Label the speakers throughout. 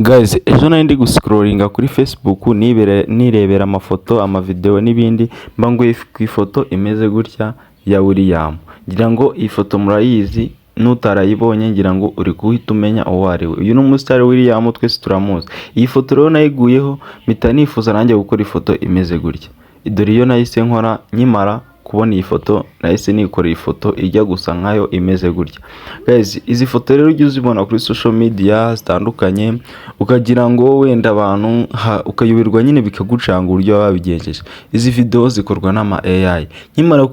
Speaker 1: Guys, ejo nari ndi guscrollinga kuri Facebook nirebera amafoto, amavideo n'ibindi mbanguye ku ifoto imeze gutya ya William. Ngira ngo iyi foto murayizi, nutarayibonye ngira ngo uri guhita umenya uwo ari we. Uyu ni umustar William, twese turamuzi. Iyi foto rero nayiguyeho mpita nifuza nanjye gukora ifoto imeze gutya. Dore iyo nahise nkora nkimara kubona iyi foto, nahise nikora iyi foto ijya gusa nkayo imeze gutya. Guys, izi foto rero ujye uzibona kuri social media zitandukanye ukagira ngo wenda abantu ukayubirwa nyine bikagucanga uburyo babigenjeje. Izi video zikorwa n'ama AI. Nkimara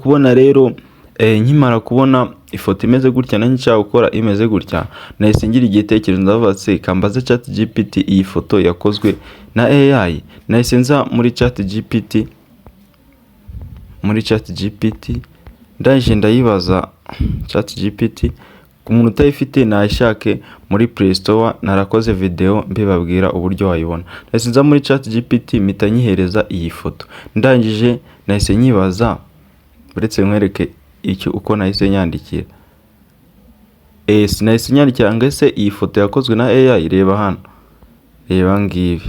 Speaker 1: kubona ifoto imeze gutya nanjye nshaka gukora imeze gutya, nahise ngira igitekerezo ndavuze kambaze ChatGPT iyi foto yakozwe na AI. Nahise nza muri ChatGPT ndaje ndayibaza ChatGPT ku muntu utayifite nayishake muri Play Store, narakoze video mbibabwira uburyo wayibona. Nahise nza muri ChatGPT mpita nyihereza iyi foto, ndangije nahise nyibaza uretse nkwereke icyo uko nahise nyandikira. Nahise nyandikira ngo ese iyi foto yakozwe na AI, reba hano, reba ngibi.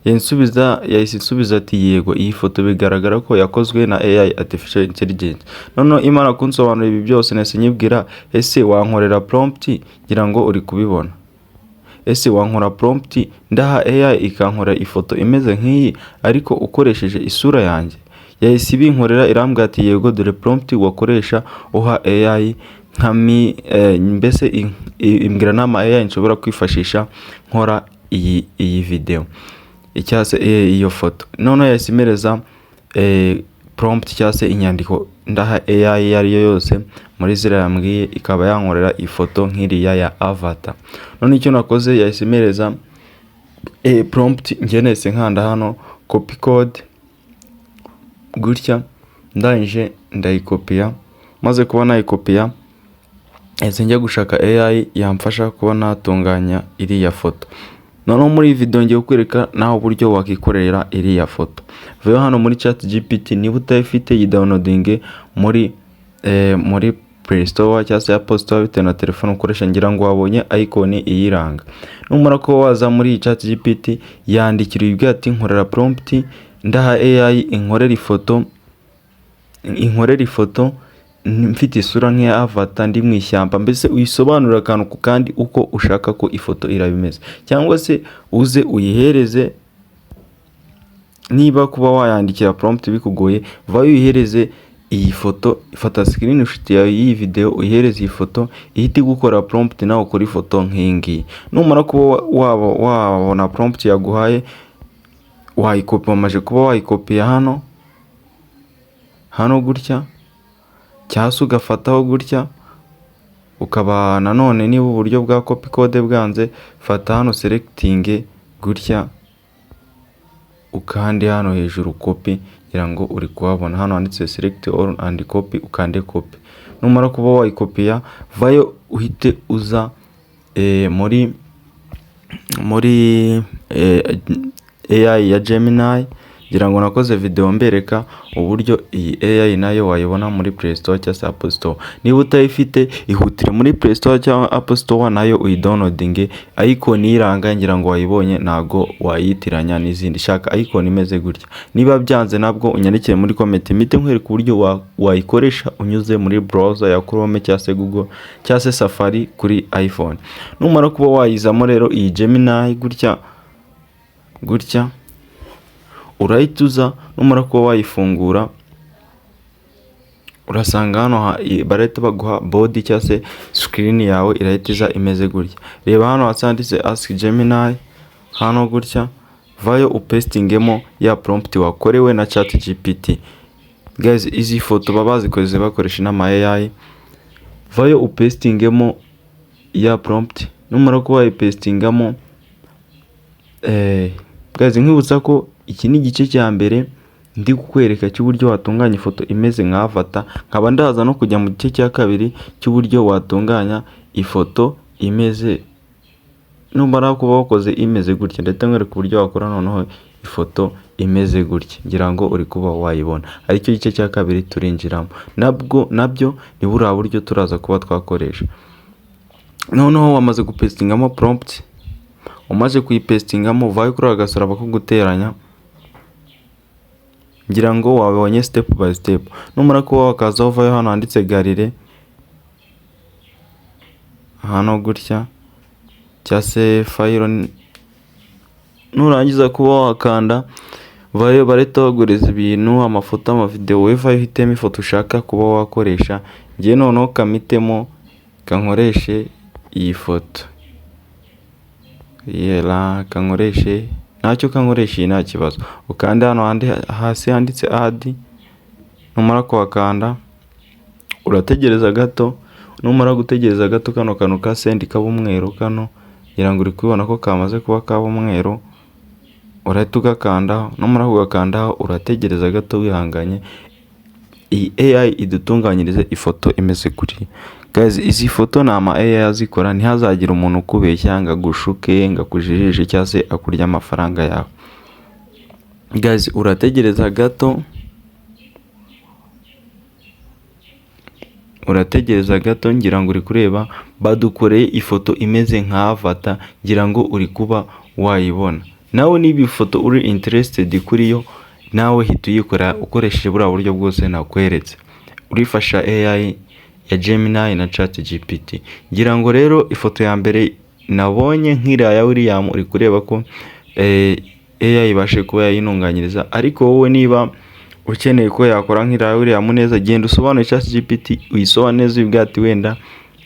Speaker 1: Yahise insubiza ati yego iyi foto bigaragara ko yakozwe na AI, artificial intelligence. Noneho imara kunsobanurira ibi byose nahise nyibwira ese wankorera prompt, ngira ngo uri kubibona. Ese wankora prompt ndaha AI ikankora ifoto imeze nk'iyi ariko ukoresheje isura yanjye? Yahise ibinkorera irambwira ati yego dore prompt wakoresha uha AI mbese imbwira nama AI nshobora kwifashisha nkora iyi video icyase iyo foto. None yahise imereza prompt cyase inyandiko ndaha AI yariyo yose muri zira yambwiye, ikaba yankorera ifoto nk'iriya ya avatar. None icyo nakoze yahise imereza prompt, njye nahise nkanda hano copy code gutya, ndangije ndayikopiya. Maze kuba nayikopiya ese njya gushaka AI yamfasha kuba natunganya iriya foto. Noneho muri video ngiye kukwereka naho uburyo wakikorera iriya foto. Vayo hano muri ChatGPT, niba utayifite yidownloading muri Play Store cyangwa se Apple Store bitewe na telefone ukoresha, ngira ngo wabonye icon iyiranga. Numara ko waza muri ChatGPT yandikira ibyo ati nkorera prompt ndaha AI inkorera ifoto mfite isura nk'iya avatar ndi mu ishyamba, mbese uyisobanurira akantu ku kandi uko ushaka ko ifoto irabimeze. Cyangwa se uze uyihereze, niba kuba wayandikira prompt bikugoye, vayo uyihereze iyi foto, ifata screenshot ya iyi video uyihereze iyi foto ihita gukora prompt nawe ukora ifoto nk'ingi. Numara kuba wabona prompt yaguhaye wayikopi, wamaje kuba wayikopiya hano gutya, cyase ugafataho gutya, ukaba nanone niba uburyo bwa copy code bwanze, fata hano selecting gutya ukande hano hejuru copy, ngira ngo uri kuhabona hano handitse select all and copy, ukande copy. Numara kuba wayikopiya vayo uhite uza muri AI ya Gemini. Ngira ngo nakoze video mbereka uburyo iyi AI nayo wayibona muri Play Store cyangwa Apple Store. Niba utayifite ihutire muri Play Store cyangwa Apple Store nayo uyidownloading, icon iranga ngira ngo wayibonye, nago wayitiranya n'izindi. Shaka icon imeze gutya. Niba byanze nabwo unyandikire muri comment mite nkwereka uburyo wayikoresha unyuze muri browser ya Chrome cyangwa se Google cyangwa se Safari kuri iPhone. Numara kuba wayizamo rero iyi Gemini gutya urayituza. Numara kuba wayifungura urasanga hano barahita baguha body cyangwa se screen yawe irahitiza imeze gutya. Reba hano hasanditse ask Gemini hano gutya, vayo upastingemo ya prompt wakorewe na ChatGPT. Guys, izi foto babazikoze bakoresha n'ama AI, vayo upastingemo ya prompt. Numara kuba wayipastingamo guys, nkibutsa ko iki ni igice cya mbere ndi kukwereka cy'uburyo watunganya ifoto imeze nka avatar. Nkaba ndaza no kujya mu gice cya kabiri cy'uburyo watunganya ifoto imeze, numara kuba wakoze imeze gutya, ndetse nkwereka uburyo wakora noneho ifoto imeze gutya. Ngira ngo uri kuba wayibona, aricyo gice cya kabiri turinjiramo. Nabyo ni buriya buryo turaza kuba twakoresha. Noneho wamaze gupastingamo prompt umaze kuyipestingamo uvayo kuri agasaraba ko guteranya, ngira ngo wabonye step by step. Numara kuba wakaza uvayo hano handitse gallery, hano gutya cyangwa se file, nurangiza kuba wakanda vayo bareta baguriza ibintu, amafoto, amavideo, wevayo uhitemo ifoto ushaka kuba wakoresha. Ngiye noneho kamitemo kankoreshe iyi foto, yera kankoreshe, ntacyo kankoresha nta kibazo. Ukanda hano hasi handitse add, numara kuhakanda urategereza gato. Numara gutegereza gato kano kantu ka send kaba umweru, kano ngira ngo uri kubibona ko kamaze kuba kaba umweru, urahita ugakandaho. Numara kugakandaho urategereza gato wihanganye, iyi AI idutunganyirize ifoto imeze kuri. Guys, izi foto ni ama AI azikora, ntihazagira umuntu ukubeshya ngo agushuke, ngo akujijishe cyangwa se akurya amafaranga yawe. Guys, urategereza gato, ngira ngo uri kureba badukoreye ifoto imeze nka avatar, ngira ngo uri kuba wayibona. Nawe niba ifoto uri interested kuri yo, nawe hita uyikora ukoresheje buriya buryo bwose nakweretse. Urifasha AI ya Gemini na ChatGPT. Ngira ngo rero ifoto ya mbere nabonye nk'iriya ya William, uri kureba ko AI ibashe kuba yayinunganyiriza. Ariko wowe niba ukeneye ko yakora nk'iriya ya William neza, genda usobanure ChatGPT, uyisobanure neza, uvuga ati wenda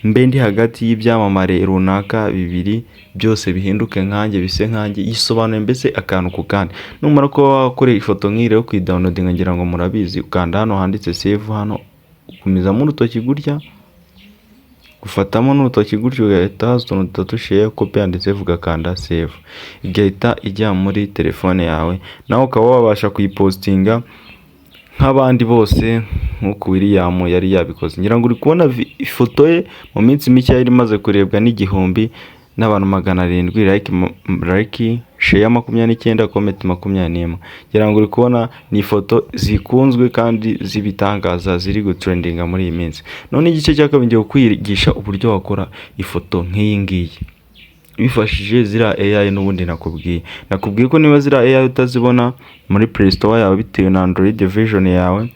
Speaker 1: mbe ndi hagati y'ibyamamare runaka bibiri, byose bihinduke nkanjye, bise nkanjye. Yisobanuye mbese akantu ku kandi. Numara ko wakoreye ifoto nk'ire yo kwidownloadinga, ngira ngo murabizi, ukanda hano handitse save, hano ukumizamo urutoki gutya, ufatamo n'urutoki gutyo, ugahita haza utuntu dutatu share, copy and save, ugakanda save, igahita ijya muri telefone yawe. Nawe ukaba wabasha kuyipostinga nk'abandi bose nk'uko William yari yabikoze. Ngira ngo uri kubona ifoto ye mu minsi mike yari imaze kurebwa n'igihumbi n'abantu 700, like share 29, comment 21. Ngira ngo uri kubona ni ifoto zikunzwe kandi zibitangaza, ziri gutrendinga muri iyi minsi. None igice cya kabiri ngiye kwigisha uburyo wakora ifoto nk'iyi ngiyi bifashije zira AI. N'ubundi nakubwiye ko niba zira AI utazibona muri Play Store yawe bitewe na Android version yawe,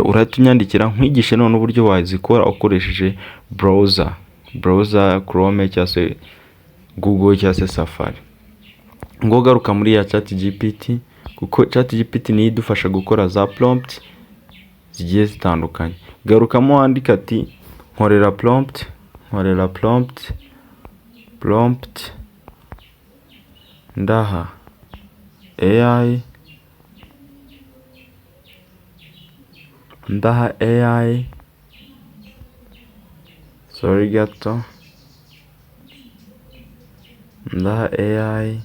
Speaker 1: urahita unyandikira nkwigishe none uburyo wazikora ukoresheje browser Chrome cyangwa se Google cyangwa se Safari. Ngo garuka muri ya ChatGPT, kuko ChatGPT niyo idufasha gukora za prompt zigiye zitandukanye. Garukamo wandika ati nkorera prompt ndaha AI, sorry gato, ndaha AI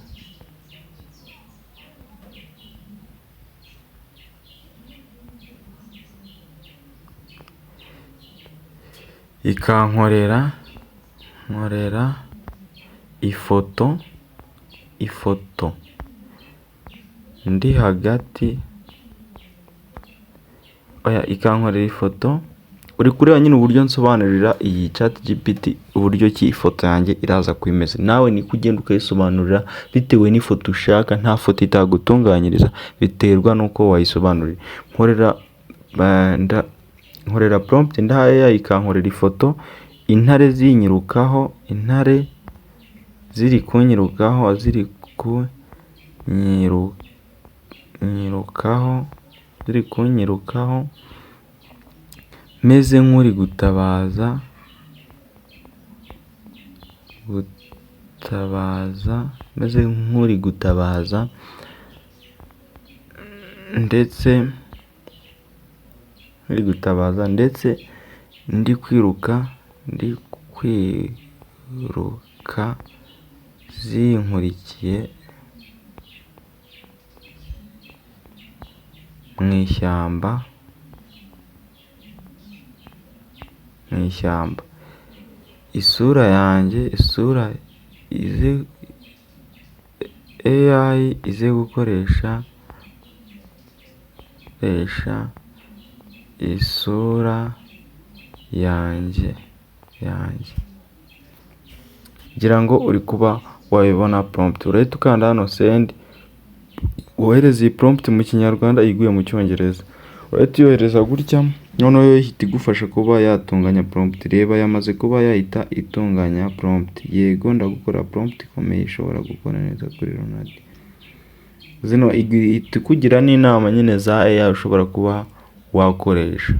Speaker 1: ikankorera ifoto ndi hagati, ikankorera ifoto. Uri kureba nyine uburyo nsobanurira iyi ChatGPT uburyo ki ifoto yanjye iraza kwimeza. Nawe ni kugenda ukayisobanurira bitewe n'ifoto ushaka, nta foto itagutunganyiriza, biterwa nuko wayisobanurira. Nkorera prompt ndaha AI ikankorera ifoto, intare zinyirukaho, intare ziri kunyirukaho, meze nk'uri gutabaza, ndetse ndi kwiruka zinkurikiye mu ishyamba. Isura yanjye, AI ize gukoresha isura yanjye. Ngira ngo uri kuba wabibona prompt. Urahita ukanda hano send, wohereza iyi prompt mu kinyarwanda iguye mu cyongereza. Urahita uyohereza gutya, noneho yo ihita igufasha kuba yatunganya prompt. Reba yamaze kuba yahita itunganya prompt. Yego ndagukora prompt ikomeye ishobora gukora neza kuri Ronald. Zino ihita kugira n'inama nyine za AI ushobora kuba wakoresha.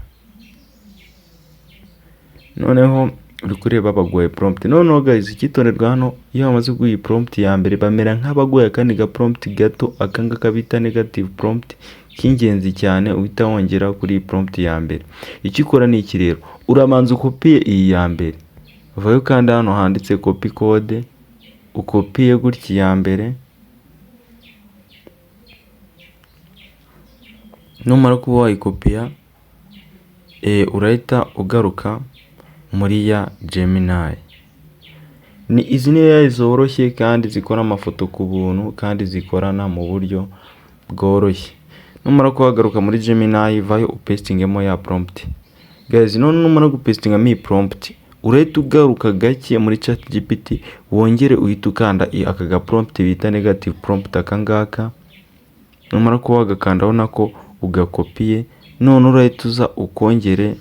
Speaker 1: Noneho uri kureba baguye prompt. Noneho guys, icyitonderwa hano iyo bamaze kuguha iyi prompt ya mbere bamera nk'abaguye akandi ga prompt gato, akangaka bita negative prompt k'ingenzi cyane uhita wongera kuri iyi prompt ya mbere. Icyo ukora ni iki rero, uramanza ukopiye iyi ya mbere, vayo kandi hano handitse copy code, ukopiye gutya ya mbere. Numara kuba wayikopiya, urahita ugaruka muri ya Gemini. Ni izi ni AI zoroshye kandi zikora amafoto ku buntu kandi zikorana mu buryo bworoshye. Numara kuhagaruka muri Gemini, vayo upestingemo ya prompt. Guys, numara gupestingamo iyi prompt, urahita ugaruka gake muri ChatGPT, wongere uhita ukanda aka ga prompt bita negative prompt akangaka. Numara kuba wagakandaho nako ugakopiye, none urahita uza ukongere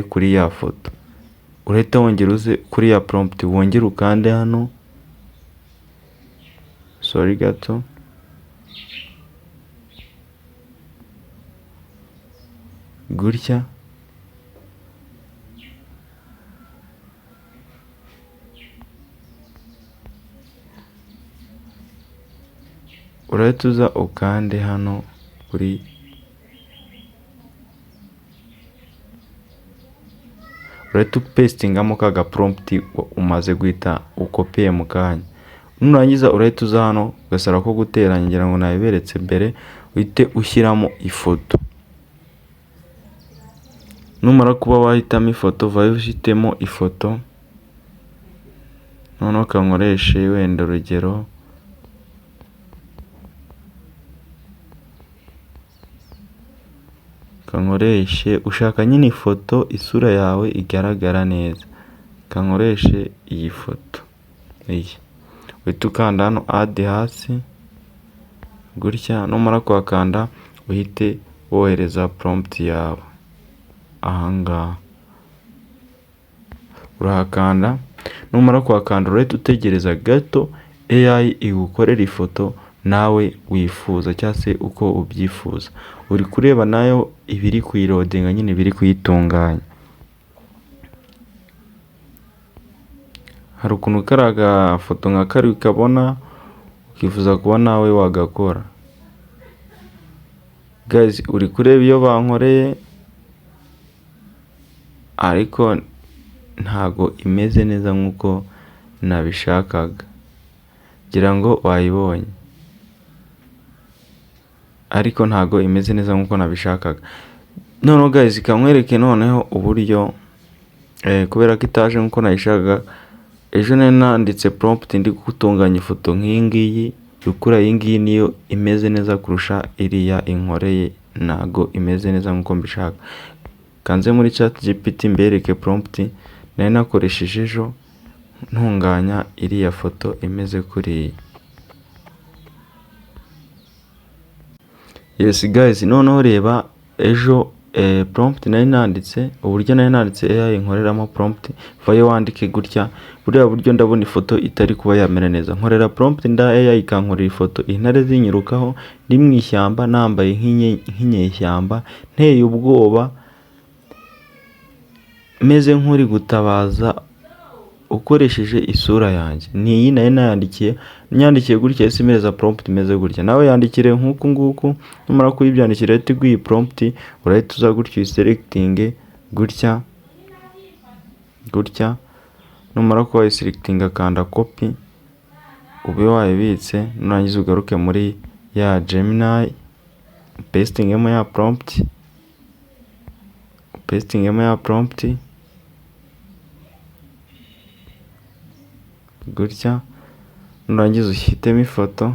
Speaker 1: kuri ya foto. Urahita wongera uze kuri ya prompt, wongere ukande hano, sorry gato, gutya. Urahita uza ukande hano kuri, urahita upestingamo kaga prompt umaze guhita ukopiye mu kanya. Nurangiza urahita uza hano ugasara ko guteranya, ngira ngo nabiberetse mbere, uhite ushyiramo ifoto. Numara kuba wahitamo ifoto, vayo ushyitemo ifoto. Noneho kankoreshe wenda urugero, kankoreshe ushaka nyine ifoto isura yawe igaragara neza, kankoreshe iyi foto iyi. Uhita ukanda hano add hasi gutya. Numara kuhakanda uhite wohereza prompt yawe ahangaha, urahakanda. Numara kuhakanda urahita utegereza gato AI igukorera ifoto nawe wifuza cyangwa se uko ubyifuza. Uri kureba nayo ibiri kuyirodinga nyine ibiri kuyitunganya. Hari ukuntu karaga foto nka kari ukabona ukifuza kuba nawe wagakora. Guys, uri kureba iyo bankoreye, ariko ntago imeze neza nkuko nabishakaga. Ngira ngo wayibonye, ariko ntago imeze neza nkuko nabishakaga. Noneho guys, kamwereke noneho uburyo kubera ko itaje nkuko nayishakaga. Ejo nanditse prompt ndi gutunganya ifoto nk'iyi ngiyi, ukura iyi ngiyi niyo imeze neza kurusha iriya inkoreye, ntago imeze neza nkuko mbishaka. Kanze muri ChatGPT mbereke prompt nari nakoresheje ejo ntunganya iriya foto imeze kuri. Yes guys, noneho reba ejo prompt nari nanditse, uburyo nari nanditse AI nkoreramo prompt, vayo wandike gutya. Buriya buryo ndabona ifoto itari kuba yamera neza, nkorera prompt nda AI ikankorera ifoto intare zinyirukaho, ndi mu ishyamba nambaye nk'inyeshyamba, nteye ubwoba, meze nk'uri gutabaza ukoresheje isura yanjye. Ni iyi nayo nyandikiye gutya, isimereza prompt imeze gutya. Nawe yandikire nk'uku nguku. Numara kuyibyandikira ati guyi prompt, urahita uza gutya uyiselecting gutya gutya. Numara kuba uyiselecting kanda copy, ube wayibitse. Nurangiza ugaruke muri ya Gemini, pastingemo ya prompt, gutya. Nurangiza ushyitemo ifoto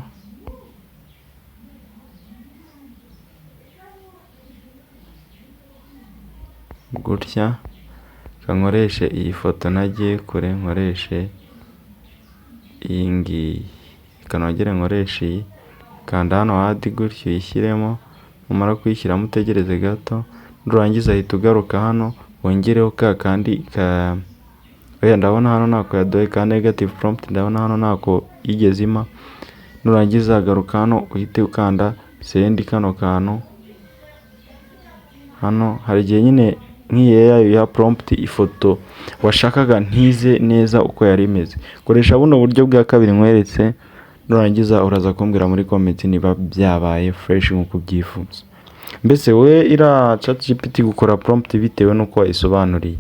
Speaker 1: gutya. Kankoreshe iyi foto nagiye kure, nkoreshe iyi ngiyi, reka nongere nkoresha iyi, kanda hano hadi gutyo uyishyiremo, umara kuyishyiramo utegereze gato, nurangiza ahita ugaruka hano wongereho ka kandi ka ndabona hano ntako yaduhaye ka negative prompt, ndabona hano ntako yigeze ima. Nurangiza garuka hano uhite ukanda send kano kantu. Hano hari igihe nyine nk'iyi ya prompt ifoto washakaga ntize neza uko yari imeze, koresha buno buryo bwa kabiri nkweretse, nurangiza uraza kumbwira muri comment niba byabaye fresh nk'uko ubyifuza. Mbese we ira ChatGPT gukora prompt bitewe n'uko isobanuriye.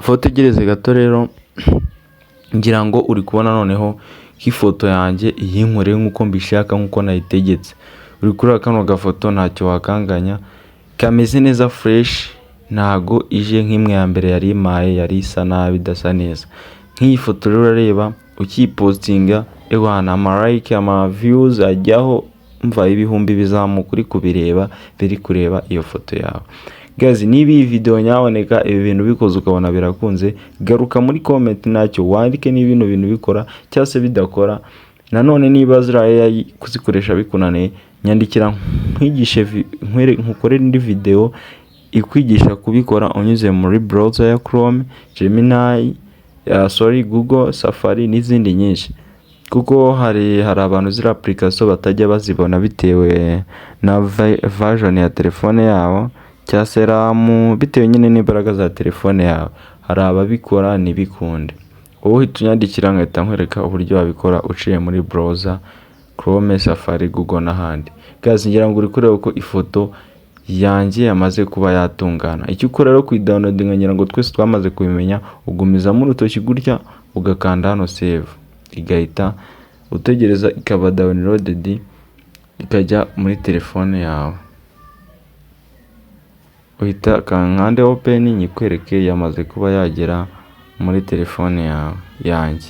Speaker 1: Foto igereze gato rero, ngira ngo uri kubona noneho nk'ifoto yanjye iyinkoreye nk'uko mbishaka nk'uko nayitegetse. Uri kureba kano gafoto ntacyo wakanganya, kameze neza fresh, ntago ije nk'imwe ya mbere yari imaye yari isa nabi idasa neza. Nk'iyi foto rero urareba ukipostinga ewana ama like ama views ajyaho, mva ibihumbi bizamuka uri kubireba biri kureba iyo foto yawe. Guys, niba iyi video nyaboneka ibi bintu bikoze ukabona birakunze, garuka muri comment nacyo wandike niba bino bintu bikora cyangwa se bidakora. Nanone niba zira kuzikoresha bikunaniye, nyandikira nkwigishe nkukore indi video ikwigisha kubikora unyuze muri browser ya Chrome, Gemini, Google, Safari n'izindi nyinshi. Kuko hari abantu zira application batajya bazibona bitewe na version ya telefone yabo cya seramu, bitewe nyine n'imbaraga za telefone yawe. Hari ababikora nibikunde. Wowe uhita unyandikira nkahita nkwereka uburyo wabikora uciye muri browser Chrome, Safari, Google n'ahandi. Guys, ngira ngo uri kureba ko ifoto yanjye yamaze kuba yatungana. Icyo ukora rero kuyidownloadinga, ngira ngo twese twamaze kubimenya, ugumiza mu rutoki gutya ugakanda hano save, igahita utegereza ikaba downloaded ikajya muri telefone yawe. Uhita kankande open nyikwereke yamaze kuba yagera muri telefone yawe yanjye.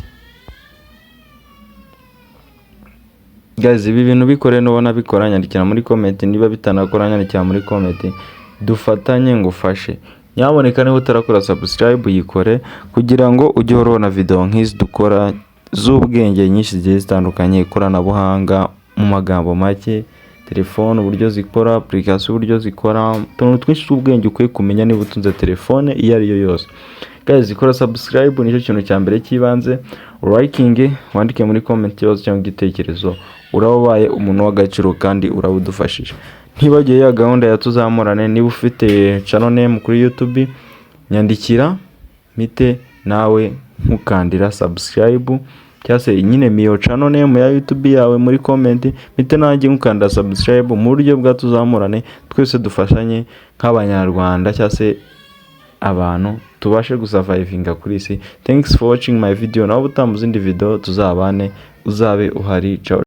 Speaker 1: Guys, ibi bintu bikore nubona bikora nyandikira muri comment, niba bitanakora nyandikira muri comment, dufatanye ngufashe. Nyaboneka niba utarakora subscribe yikore kugira ngo ujye urabona video nk'izi dukora z'ubwenge nyinshi zigiye zitandukanye, ikoranabuhanga mu magambo make, telefone uburyo zikora, application uburyo zikora, tuntu twinshi tw'ubwenge ukwiye kumenya niba utunze telefone iyo ari yo yose. Guys, ikora subscribe nicyo kintu cya mbere kibanze, liking, wandike muri comment cyose cyangwa igitekerezo, urabaye umuntu w'agaciro kandi urabudufashije. Ntibagiye ya gahunda ya tuzamurane, niba ufite channel name kuri YouTube nyandikira mite nawe nkukandira subscribe, cyase nyine miyo channel name ya YouTube yawe muri comment, mite nanjye nkukanda subscribe mu buryo bwa tuzamurane, twese dufashanye nk'abanyarwanda cyase abantu tubashe gusurvivinga kuri isi. Thanks for watching my video. Nawe utamuzindi video tuzabane, uzabe uhari. Ciao.